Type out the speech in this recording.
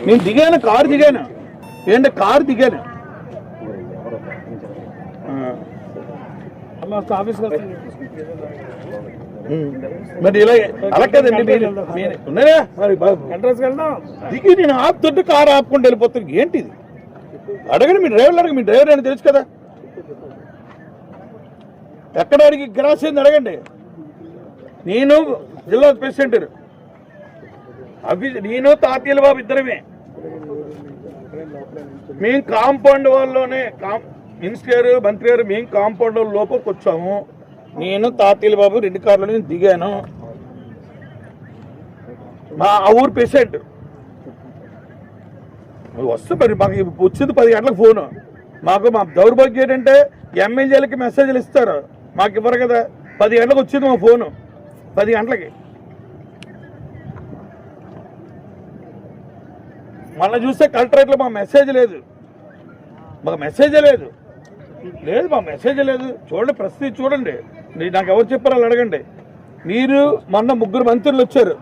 నేను దిగాను, కారు దిగాను. ఏంటంటే కారు దిగాను. మరి ఇలా అలా కదండి ఉన్నారా మరి దిగి నేను ఆపుతుంటే కారు ఆపుకుంటూ వెళ్ళిపోతాను. ఏంటిది అడగండి, మీ డ్రైవర్లు అడగండి. మీ డ్రైవర్ అని తెలుసు కదా. ఎక్కడ అడిగి గ్రాస్ అయింది అడగండి. నేను జిల్లా ప్రెసిడెంట్, నేను తాతీల బాబు ఇద్దరమే. మేము కాంపౌండ్ వాళ్ళలోనే మినిస్టర్ గారు మంత్రి గారు మేము కాంపౌండ్ వాళ్ళ లోపలికి వచ్చాము. నేను తాతీల బాబు 2 కార్లలో నేను దిగాను. మా ఆ ఊరు పేషెంట్ వస్తే మరి మాకు వచ్చింది 10 గంటలకు ఫోను. మాకు మా దౌర్భాగ్యం ఏంటంటే ఎమ్మెల్యేలకి మెసేజ్లు ఇస్తారు, మాకు ఇవ్వరు కదా. 10 గంటలకు వచ్చింది మా ఫోను. 10 గంటలకి మళ్ళీ చూస్తే కలెక్టరేట్లో మా మెసేజ్ లేదు, మాకు మెసేజే లేదు. మా మెసేజ్ లేదు. చూడండి, ప్రస్తుతం చూడండి. నాకు ఎవరు చెప్పారో అడగండి. మీరు మొన్న 3 మంత్రులు వచ్చారు,